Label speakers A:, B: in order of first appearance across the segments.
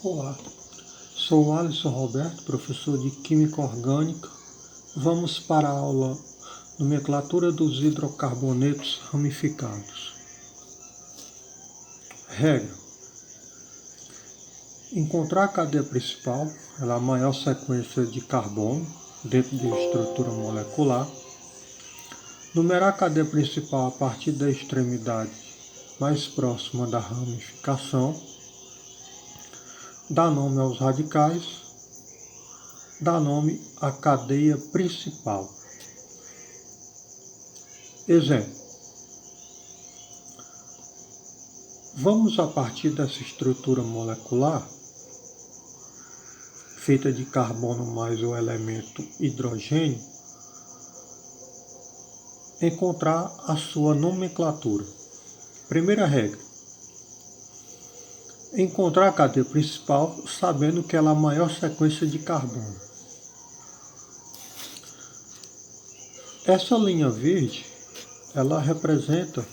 A: Olá, sou Alisson Roberto, professor de Química Orgânica. Vamos para a aula Nomenclatura dos hidrocarbonetos ramificados. Regra: encontrar a cadeia principal, ela é a maior sequência de carbono dentro de estrutura molecular. Numerar a cadeia principal a partir da extremidade mais próxima da ramificação. Dar nome aos radicais. Dar nome à cadeia principal. Exemplo: vamos a partir dessa estrutura molecular, feita de carbono mais o elemento hidrogênio, encontrar a sua nomenclatura. Primeira regra: encontrar a cadeia principal sabendo que ela é a maior sequência de carbono. Essa linha verde, ela representa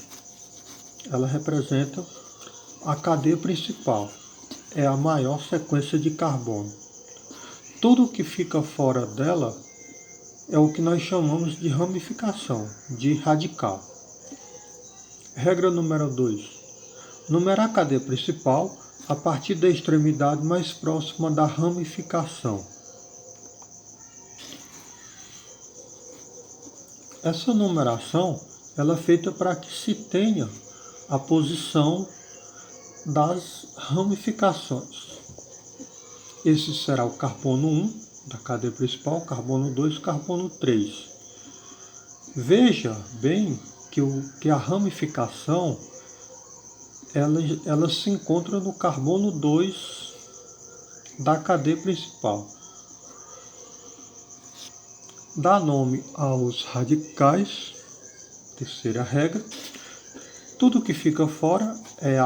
A: a cadeia principal, é a maior sequência de carbono. Tudo que fica fora dela é o que nós chamamos de ramificação, de radical. Regra número 2. Numerar a cadeia principal a partir da extremidade mais próxima da ramificação. Essa numeração ela é feita para que se tenha a posição das ramificações. Esse será o carbono 1 da cadeia principal, carbono 2, carbono 3. Veja bem que a ramificação ela se encontra no carbono 2 da cadeia principal. Dá nome aos radicais. Terceira regra: tudo que fica fora é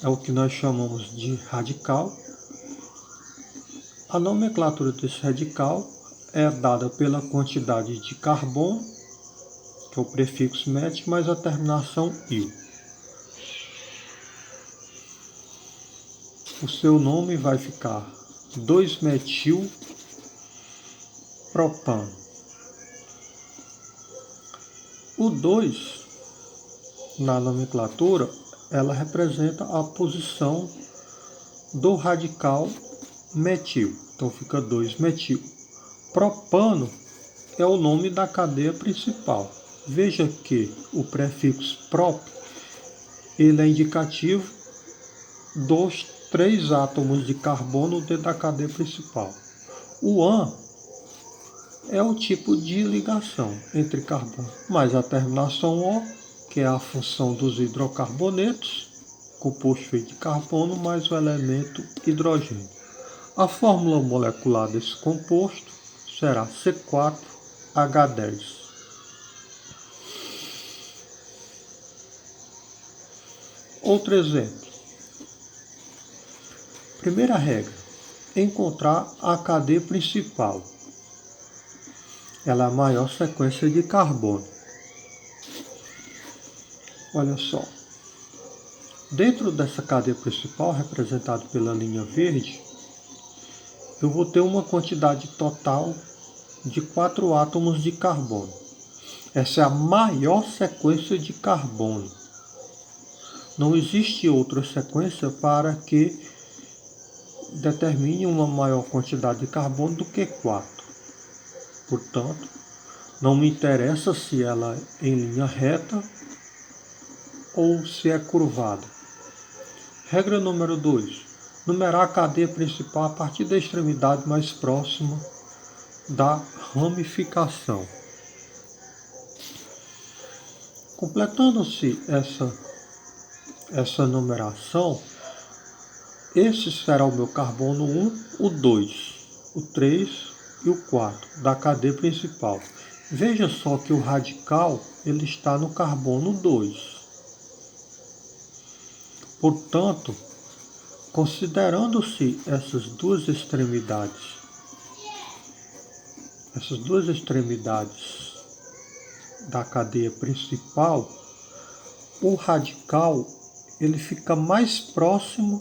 A: o que nós chamamos de radical. A nomenclatura desse radical é dada pela quantidade de carbono, que é o prefixo met, mais a terminação -il. O seu nome vai ficar 2-metil-propano. O 2, na nomenclatura, ela representa a posição do radical metil. Então fica 2-metil. Propano é o nome da cadeia principal. Veja que o prefixo prop ele é indicativo dos 3 átomos de carbono dentro da cadeia principal. O an é o tipo de ligação entre carbono, mais a terminação O, que é a função dos hidrocarbonetos, composto feito de carbono mais o elemento hidrogênio. A fórmula molecular desse composto será C4H10. Outro exemplo. Primeira regra: encontrar a cadeia principal. Ela é a maior sequência de carbono. Olha só. Dentro dessa cadeia principal, representada pela linha verde, eu vou ter uma quantidade total de 4 átomos de carbono. Essa é a maior sequência de carbono. Não existe outra sequência para que determine uma maior quantidade de carbono do que 4. Portanto, não me interessa se ela é em linha reta ou se é curvada. Regra número 2. Numerar a cadeia principal a partir da extremidade mais próxima da ramificação. Completando-se essa numeração, esse será o meu carbono 1, o 2, o 3 e o 4 da cadeia principal. Veja só que o radical ele está no carbono 2. Portanto, considerando-se essas duas extremidades da cadeia principal, o radical ele fica mais próximo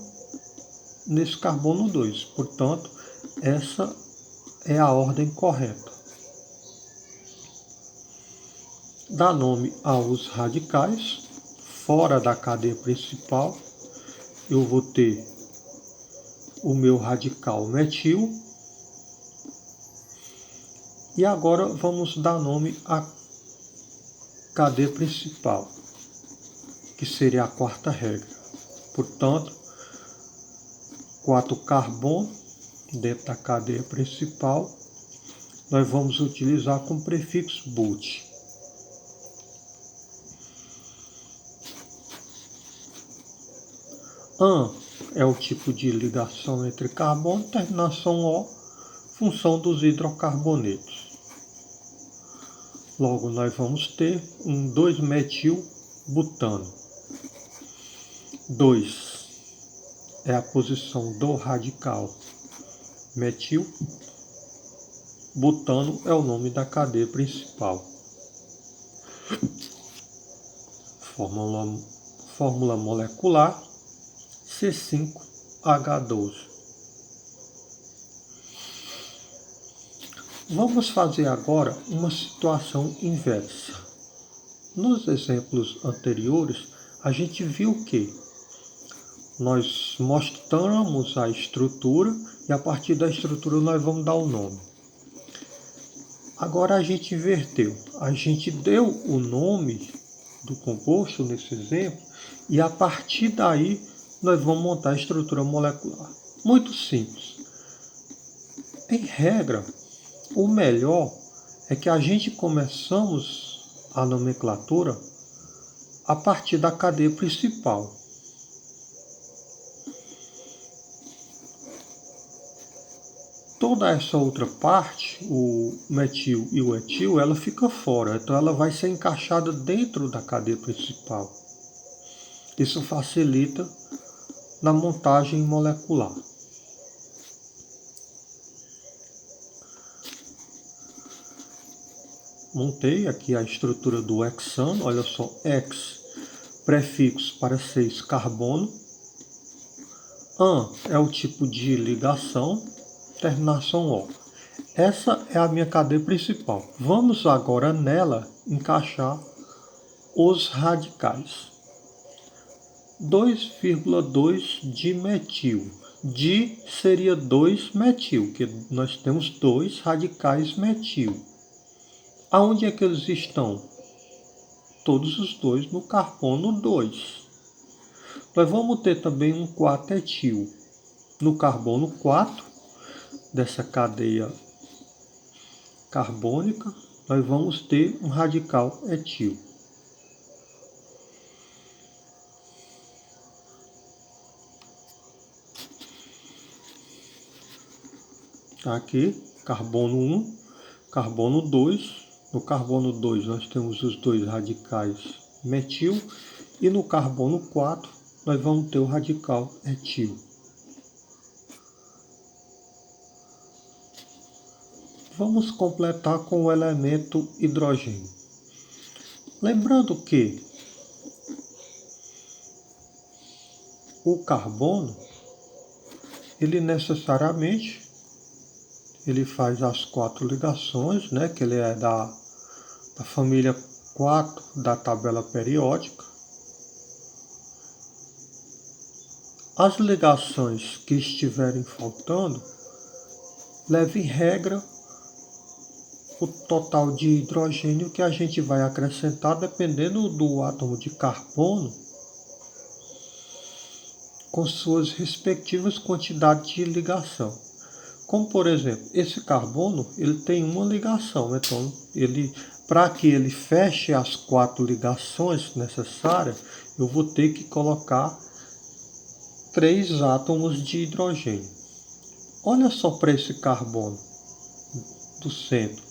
A: nesse carbono 2. Portanto, essa é a ordem correta. Dá nome aos radicais. Fora da cadeia principal, eu vou ter o meu radical metil. E agora vamos dar nome à cadeia principal, que seria a quarta regra. Portanto, 4 carbono dentro da cadeia principal, nós vamos utilizar com o prefixo but. An é o tipo de ligação entre carbono, terminação O, função dos hidrocarbonetos. Logo, nós vamos ter um 2-metil-butano. 2 é a posição do radical metil. Butano é o nome da cadeia principal. Fórmula molecular C5H12. Vamos fazer agora uma situação inversa. Nos exemplos anteriores, a gente viu que nós mostramos a estrutura e a partir da estrutura nós vamos dar o nome. Agora a gente inverteu. A gente deu o nome do composto nesse exemplo e a partir daí nós vamos montar a estrutura molecular. Muito simples. Em regra, o melhor é que a gente começamos a nomenclatura a partir da cadeia principal. Toda essa outra parte, o metil e o etil, ela fica fora, então ela vai ser encaixada dentro da cadeia principal. Isso facilita na montagem molecular. Montei aqui a estrutura do hexano, olha só, hex, prefixo para 6 carbono. An é o tipo de ligação, terminação O. Essa é a minha cadeia principal. Vamos agora nela encaixar os radicais. 2,2 dimetil. Di seria 2 metil, que nós temos 2 radicais metil. Aonde é que eles estão? Todos os dois no carbono 2. Nós vamos ter também um 4-etil. No carbono 4, dessa cadeia carbônica, nós vamos ter um radical etil. Aqui, carbono 1, carbono 2. No carbono 2 nós temos os dois radicais metil e no carbono 4 nós vamos ter o radical etil. Vamos completar com o elemento hidrogênio. Lembrando que o carbono, ele necessariamente ele faz as 4 ligações, né, que ele é da família 4 da tabela periódica. As ligações que estiverem faltando, leve em regra o total de hidrogênio que a gente vai acrescentar dependendo do átomo de carbono com suas respectivas quantidades de ligação. Como por exemplo, esse carbono ele tem uma ligação, então para que ele feche as 4 ligações necessárias, eu vou ter que colocar 3 átomos de hidrogênio. Olha só para esse carbono do centro.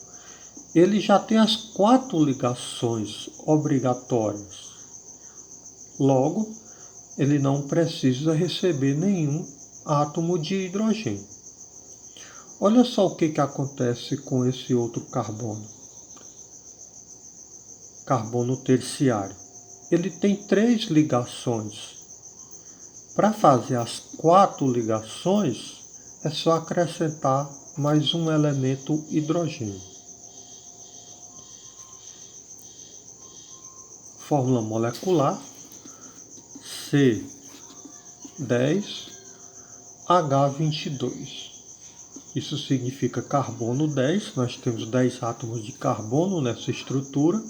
A: Ele já tem as 4 ligações obrigatórias. Logo, ele não precisa receber nenhum átomo de hidrogênio. Olha só o que acontece com esse outro carbono. Carbono terciário. Ele tem 3 ligações Para fazer as 4 ligações, é só acrescentar mais um elemento hidrogênio. Fórmula molecular C10H22. Isso significa carbono 10, nós temos 10 átomos de carbono nessa estrutura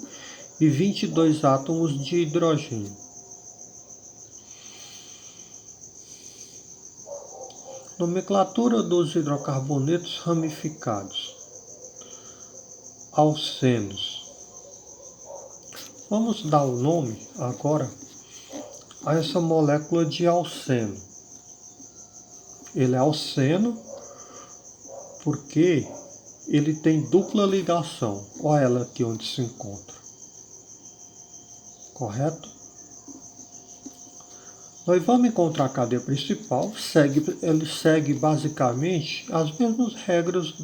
A: e 22 átomos de hidrogênio. Nomenclatura dos hidrocarbonetos ramificados. Alcenos. Vamos dar o nome agora a essa molécula de alceno. Ele é alceno porque ele tem dupla ligação. Olha ela aqui onde se encontra. Correto? Nós vamos encontrar a cadeia principal. Ele segue basicamente as mesmas regras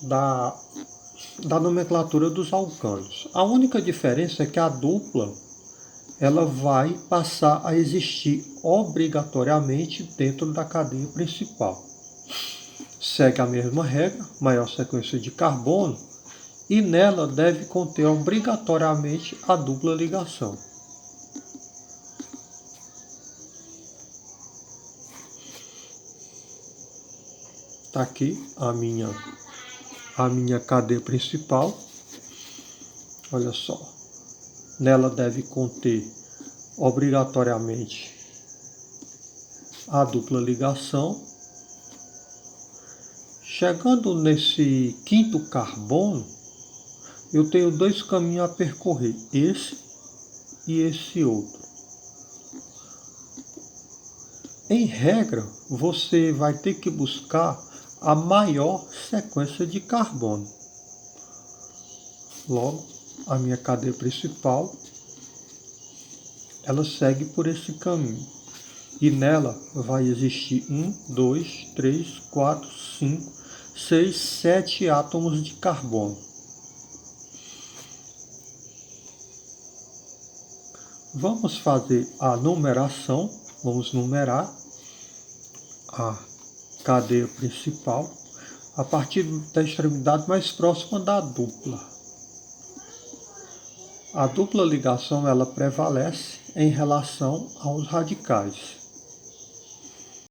A: da nomenclatura dos alcânios. A única diferença é que a dupla ela vai passar a existir obrigatoriamente dentro da cadeia principal. Segue a mesma regra, maior sequência de carbono, e nela deve conter obrigatoriamente a dupla ligação. Está aqui a minha cadeia principal. Olha só. Nela deve conter obrigatoriamente a dupla ligação. Chegando nesse 5º carbono, eu tenho 2 caminhos a percorrer, esse e esse outro. Em regra, você vai ter que buscar a maior sequência de carbono. Logo, a minha cadeia principal, ela segue por esse caminho. E nela vai existir 1, 2, 3, 4, 5, 6, 7 átomos de carbono. Vamos fazer a numeração, vamos numerar a cadeia principal a partir da extremidade mais próxima da dupla. A dupla ligação ela prevalece em relação aos radicais.